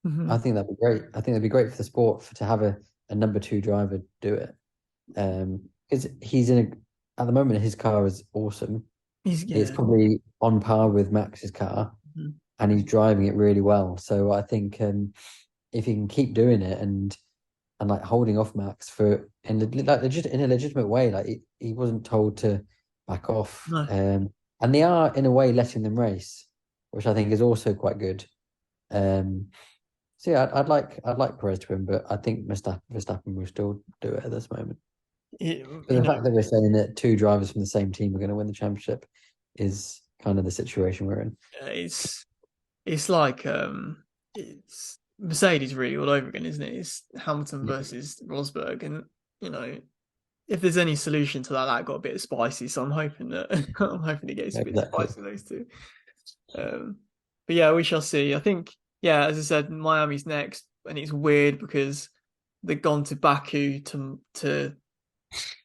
I Mm-hmm. think that'd be great. I think that'd be great for the sport to have a number two driver do it. Because at the moment his car is awesome. It's Yeah. probably on par with Max's car, Mhm. and he's driving it really well. So I think if he can keep doing it and like holding off Max in a legitimate way, like he wasn't told to back off. No, And they are in a way letting them race, which I think is also quite good. Um, so yeah, I'd like Perez to win, but I think Verstappen will still do it at this moment. it, But the fact that we're saying that two drivers from the same team are going to win the championship is kind of the situation we're in. it's like it's Mercedes really all over again, isn't it? It's Hamilton Yeah, versus Rosberg, and you know if there's any solution to that, that got a bit spicy. So I'm hoping that I'm hoping it gets a bit exactly. spicy those two. Um, but yeah, we shall see. I think, yeah, as I said, Miami's next. and it's weird because they've gone to Baku to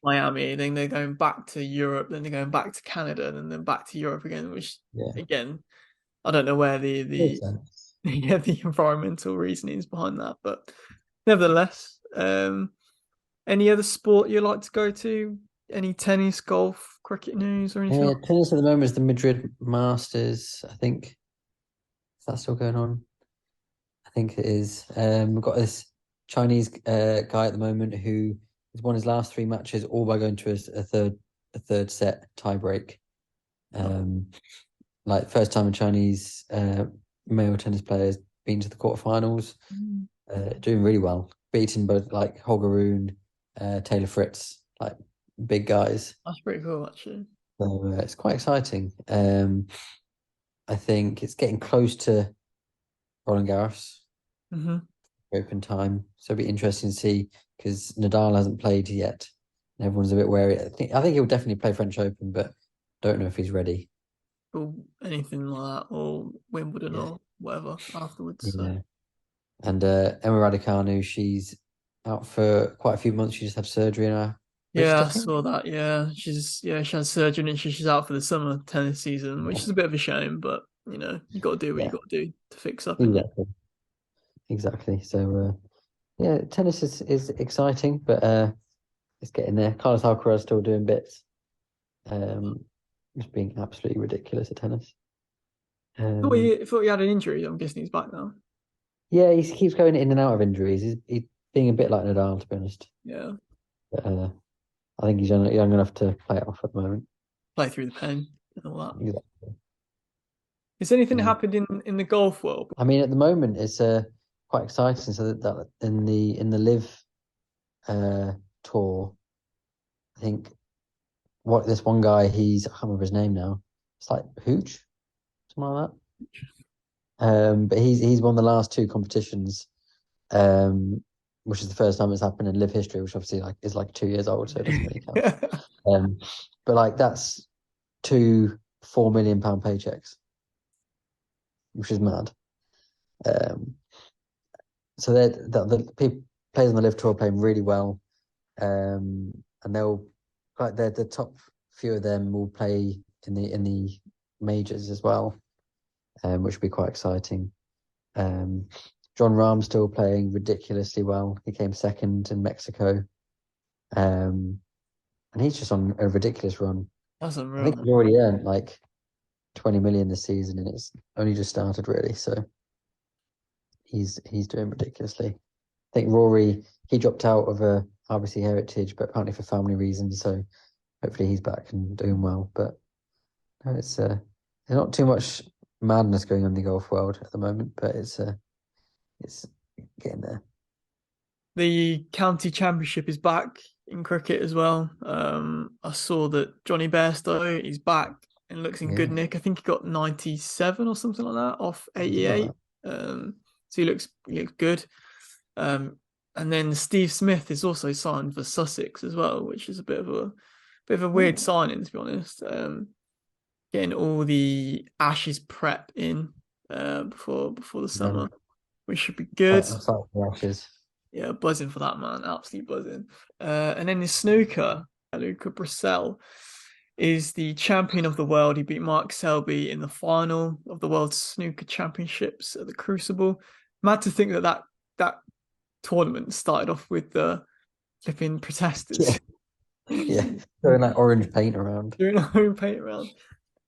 Miami, then they're going back to Europe, then they're going back to Canada, and then back to Europe again. Which Yeah, again, I don't know where makes the sense. yeah, the environmental reasonings behind that, but nevertheless, any other sport you like to go to? Any tennis, golf, cricket news, or anything Yeah, else? tennis at the moment is the Madrid Masters. I think is that still going on? I think it is. We've got this Chinese guy at the moment who has won his last three matches all by going to a third set tie break. Um, like first time a Chinese male tennis player has been to the quarterfinals. Doing really well, beating both like Holger Rune, Taylor Fritz, like big guys. That's pretty cool, actually. So it's quite exciting. I think it's getting close to Roland Garros Hmm. open time, so it'll be interesting to see because Nadal hasn't played yet, and everyone's a bit wary. I think he'll definitely play French Open, but don't know if he's ready. Or anything like that, or Wimbledon Yeah, or whatever afterwards. So yeah. And Emma Raducanu, she's out for quite a few months. She just had surgery in her wrist, yeah, I I think. saw that. Yeah, she had surgery and she's out for the summer tennis season, which Yeah, is a bit of a shame. But you got to do what you yeah, got to do to fix up, and exactly, exactly. So yeah, tennis is exciting, but it's getting there. Carlos Alcaraz still doing bits. Um, just being absolutely ridiculous at tennis. Um, thought he had an injury. I'm guessing he's back now. yeah, he keeps going in and out of injuries. He's being a bit like Nadal, to be honest. Yeah, But I think he's young enough to play it off at the moment. play through the pain and all that. Exactly. Is anything Yeah. happened in the golf world? I mean, at the moment, it's quite exciting. So that in the Live uh, tour, I think what this one guy, I can't remember his name now. It's like Hooch, something like that. But he's won the last two competitions, which is the first time it's happened in Live history, which obviously like is like 2 years old, so it doesn't really count. Um, but like that's two £4 million paychecks, which is mad. Um, so the people players on the Live tour are playing really well, and they'll like the top few of them will play in the majors as well, which will be quite exciting. Um, John Rahm's still playing ridiculously well. He came second in Mexico. And he's just on a ridiculous run. That's I think unreal. he's already earned like 20 million this season and it's only just started really. So he's doing ridiculously. I think Rory, he dropped out of a RBC Heritage, but apparently for family reasons. So hopefully he's back and doing well. But no, there's not too much madness going on in the golf world at the moment, but it's getting there. The county championship is back in cricket as well. I saw that Johnny Bairstow is back and looks in good Yeah, nick. I think he got 97 or something like that off something like 88. that. So he looks good. Um, and then Steve Smith is also signed for Sussex as well, which is a bit of a weird Oh, signing to be honest. Getting all the Ashes prep in before the yeah. summer, which should be good. I'm sorry for Ashes. Yeah, buzzing for that man, absolutely buzzing. And then in snooker, Luca Brissell is the champion of the world. He beat Mark Selby in the final of the World Snooker Championships at the Crucible. Mad to think that tournament started off with the flipping Yeah, protesters yeah. Throwing like orange paint around. doing a home paint round.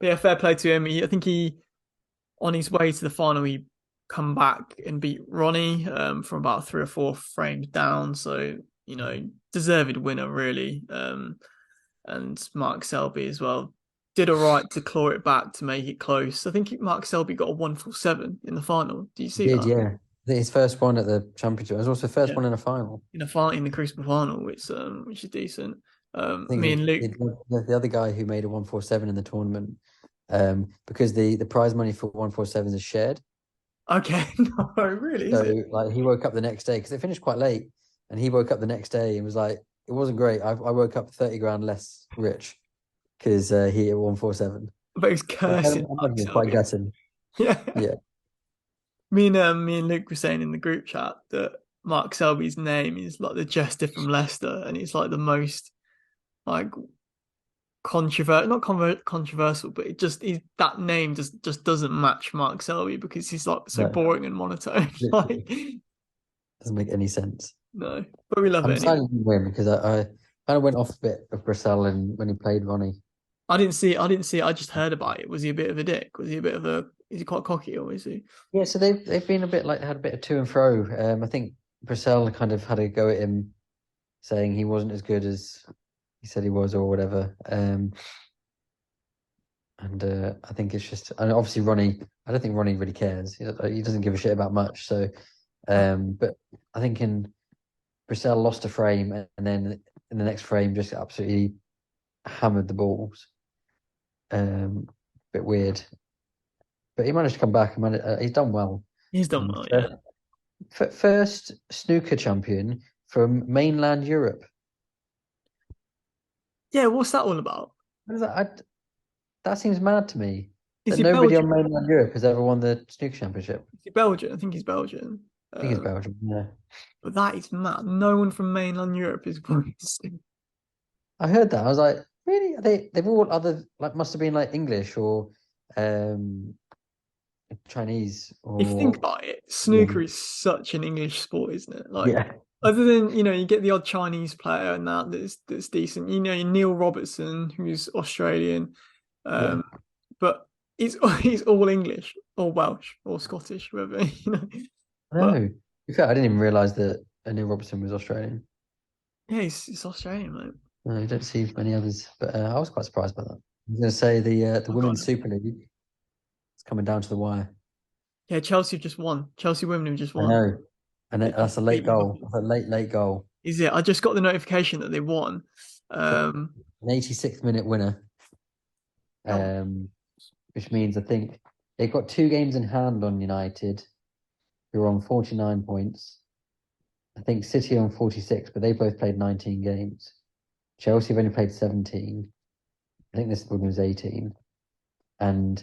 But yeah, fair play to him. I think he on his way to the final, he come back and beat Ronnie from about 3 or 4 frames down. So, deserved winner, really. And Mark Selby as well did all right to claw it back to make it close. I think Mark Selby got a 147 in the final. Do you see Did that? yeah. I think his first one at the championship. It was also first Yeah, one in a final. in the final in the Crucible final, which is decent. I think Me and Luke. the other guy who made a 147 in the tournament, because the prize money for 147s is shared. Okay, no, really, is So it? like he woke up the next day because it finished quite late, and he woke up the next day and was like, it wasn't great. I woke up 30 grand less rich because he hit 147. But he's I cursing imagine Mark it's quite Selby. gutting. Yeah. Yeah, me and Luke were saying in the group chat that Mark Selby's name is like the jester from Leicester, and it's like the most like controversial, but that name just doesn't match Mark Selby because he's like so No, boring and monotone. literally Like, doesn't make any sense. no, but we love I'm it anyway. excited to win because I kind of went off a bit of Brissell and when he played Ronnie. I didn't see it. I just heard about it. Was he a bit of a dick? Was he a bit of a? Is he quite cocky or is he? Yeah, so they've been a bit like had a bit of to and fro. I think Brissell kind of had a go at him, saying he wasn't as good as he said he was or whatever. And I think it's just, and obviously Ronnie, I don't think Ronnie really cares. He doesn't give a shit about much. So, but I think in Brissell lost a frame and then in the next frame just absolutely hammered the balls. Bit weird, but he managed to come back. He's done well. He's done And well, yeah. first snooker champion from mainland Europe. Yeah, what's that all about? What is that? That seems mad to me. Is That he nobody Belgian? on mainland Europe has ever won the snooker championship. Is he Belgian? I think he's Belgian. I think it's Um, Belgium. Yeah, but that is mad. No one from mainland Europe is going. I heard that. I was like, really? They've all other like must have been like English or um Chinese If you think or about it, yeah, snooker is such an English sport, isn't it? Like, yeah, other than you get the odd Chinese player and that's decent. Neil Robertson, who's Australian, yeah. um, but he's all English or Welsh or Scottish, whatever. But No, in fact, I didn't even realize that Neil Robertson was Australian. yeah, he's Australian, mate. No, you don't see many others, but I was quite surprised by that. I was going to say the Oh God, women's Super League is coming down to the wire. yeah, Chelsea have just won. Chelsea women have just I won. know, and They that's just a late beat goal. Liverpool. That's a late goal. Is it? I just got the notification that they won. So Um, an 86th minute winner, oh, um, which means I think they've got 2 games in hand on United, who are on 49 points. I think City on 46, but they both played 19 games. Chelsea have only played 17. I think this one was 18. And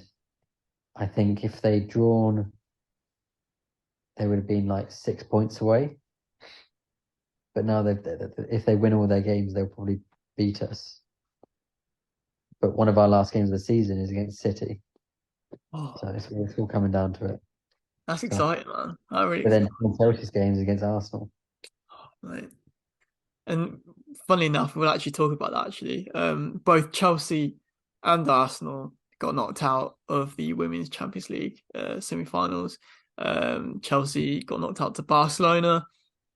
I think if they'd drawn, they would have been like 6 points away. But now if they win all their games, they'll probably beat us. But one of our last games of the season is against City. oh, So it's all coming down to it. that's So, exciting, man. I'm really but then excited, Chelsea's games against Arsenal. mate. And funny enough, we'll actually talk about that actually. Both Chelsea and Arsenal got knocked out of the Women's Champions League semi-finals. Chelsea got knocked out to Barcelona.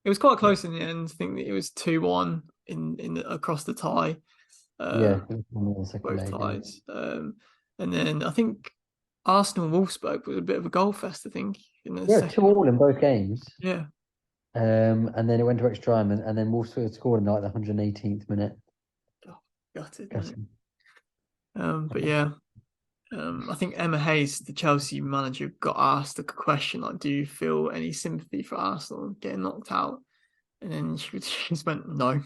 It was quite Yeah, close in the end. I think it was 2-1 across the tie. yeah, Um, it was one of the second both leg. Yeah. ties. And then I think Arsenal Wolfsburg was a bit of a goal fest, I think, in the Yeah, two second. all in both games. Yeah. And then it went to extra time, and then Wolfsburg scored in like the 118th minute. Oh, gutted, mate. Guessing. But yeah, I think Emma Hayes, the Chelsea manager, got asked a question like, "Do you feel any sympathy for Arsenal getting knocked out?" And then she just went, "No."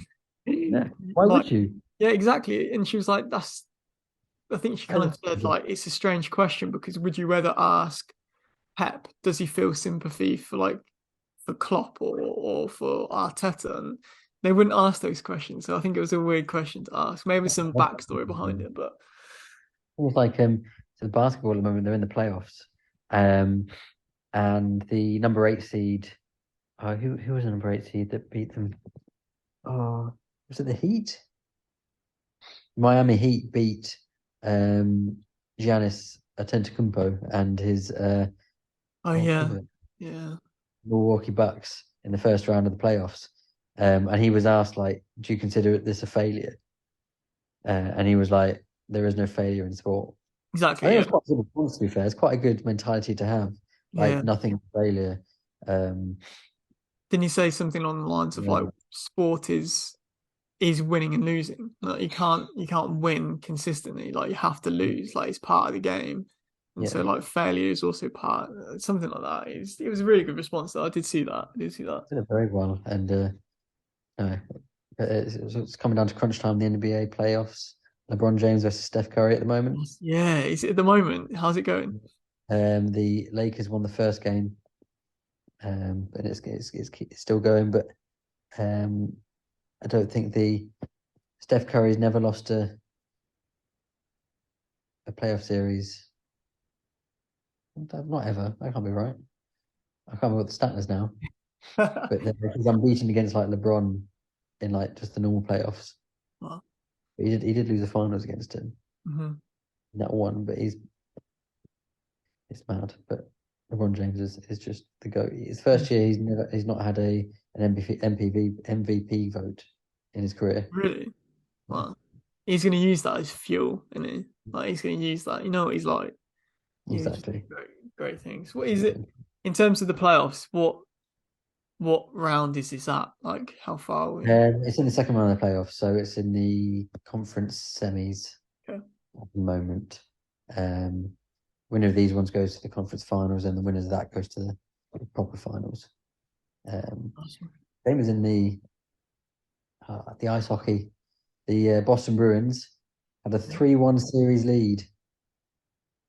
Yeah. Why Like, would you? yeah, exactly. And she was like, "That's." I think she kind Because of said like, "It's a strange question because would you rather ask Pep, does he feel sympathy for for Klopp or for Arteta?" And they wouldn't ask those questions, so I think it was a weird question to ask. Maybe some backstory behind it, but it's like so the basketball at the moment they're in the playoffs, um, and the number 8 seed. Who was the number 8 seed that beat them? Oh, was it the Heat? Miami Heat beat Giannis Antetokounmpo and his oh what was yeah, it? yeah. Milwaukee Bucks in the first round of the playoffs. And he was asked like, "Do you consider this a failure?" And he was like, "There is no failure in sport." I Exactly. think Yeah. it's quite a good response, to be fair. It's quite a good mentality to have. Yeah. Like nothing failure. Didn't he say something along the lines of like Yeah, sport is winning and losing? Like you can't win consistently. Like you have to lose. Like it's part of the game. And so yeah, like failure is also part something like that. It was a really good response though. I did see that. I did see that. did it very well. And no, it's coming down to crunch time. The NBA playoffs. LeBron James versus Steph Curry at the moment. Yeah, is it at the moment? How's it going? The Lakers won the first game. but it's still going. But I don't think Steph Curry's never lost a playoff series. Not ever. That can't be right. I can't remember what the stat is now. But he's unbeaten against like LeBron in like just the normal playoffs. Well, But he did lose the finals against him mhm. in that one. But it's mad. But LeBron James is just the GOAT. His first year, he's not had an MVP vote in his career. Really? Well, he's going to use that as fuel, isn't he? Like he's going to use that. You know what he's like. He's just Exactly. great things. What is it in terms of the playoffs? What round is this at? Like how far are we? It's in the second round of the playoffs, so it's in the conference semis Okay. at the moment. Winner of these ones goes to the conference finals, and the winner of that goes to the proper finals. Awesome. Same as in the ice hockey. The Boston Bruins had a 3-1 series lead.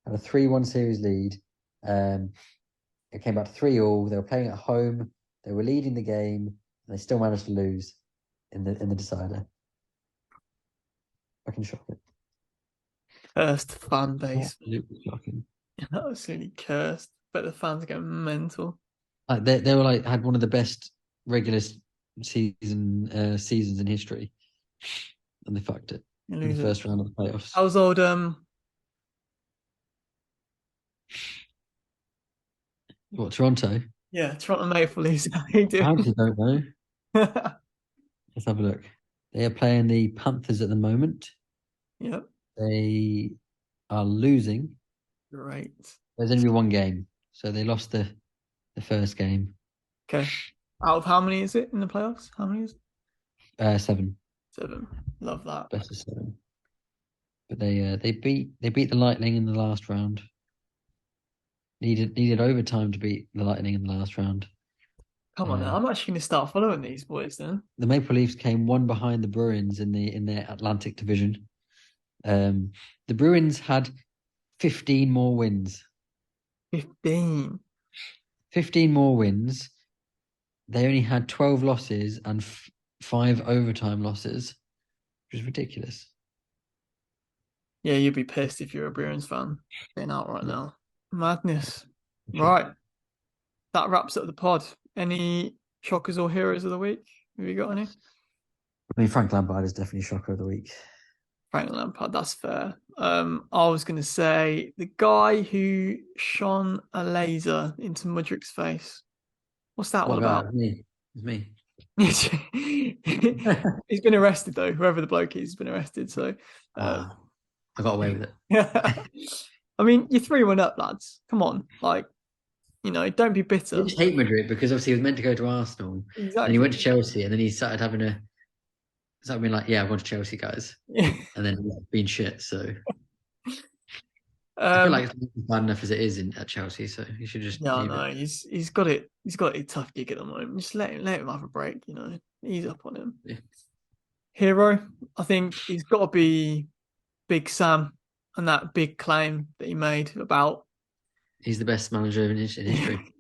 Had a 3-1 series lead. It came back to 3-3. They were playing at home. They were leading the game, and they still managed to lose in the decider. Fucking shocking. Cursed fan base. Absolutely shocking. Absolutely cursed. But the fans are going mental. Like they were like had one of the best regular seasons in history, and they fucked it in the first round of the playoffs. How's old What, Toronto? Yeah, Toronto Maple Leafs. How you I doing? actually don't know. Let's have a look. They are playing the Panthers at the moment. Yep. They are losing. Great. There's only one game, so they lost the first game. Okay. Out of how many is it in the playoffs? How many is it? 7. 7. Love that. Best of 7. But they beat the Lightning in the last round. Needed overtime to beat the Lightning in the last round. Come on now. I'm actually going to start following these boys then. The Maple Leafs came one behind the Bruins in their Atlantic Division. The Bruins had 15 more wins. 15. 15 more wins. They only had 12 losses and 5 overtime losses, which is ridiculous. Yeah, you'd be pissed if you're a Bruins fan being out right now. Madness. Right. That wraps up the pod. Any shockers or heroes of the week? Have you got any? I mean, Frank Lampard is definitely shocker of the week. Frank Lampard, that's fair. I was going to say the guy who shone a laser into Mudrik's face. What's that all about? It's me. He's been arrested though. Whoever the bloke is, has been arrested. So I got away with it. I mean, you're 3-1 up, lads. Come on, like, don't be bitter. I just hate Madrid because obviously he was meant to go to Arsenal, Exactly. and he went to Chelsea, and then he started being like, "Yeah, I want to Chelsea, guys," and then he's been shit. So I feel like it's bad enough as it is at Chelsea, so he should just. Yeah, no, he's got it. He's got a tough gig at the moment. Just let him have a break. Ease up on him. Yeah. Hero, I think he's got to be Big Sam and that big claim that he made about. He's the best manager in history.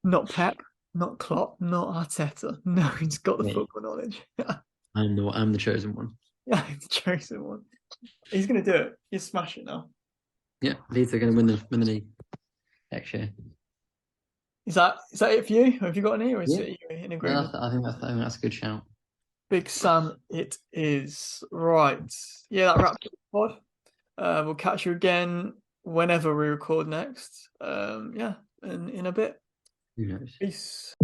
Not Pep, not Klopp, not Arteta. No, he's got the football knowledge. I'm the chosen one. Yeah, he's the chosen one. He's gonna do it. He's smash it now. Yeah, Leeds are going to win the league next year. Is that it for you? Have you got any, or is it you in agreement? I think that's a good shout. Big Sam, it is. Right. Yeah, that wraps up the pod. We'll catch you again whenever we record next. Yeah, in a bit. Who knows? Peace.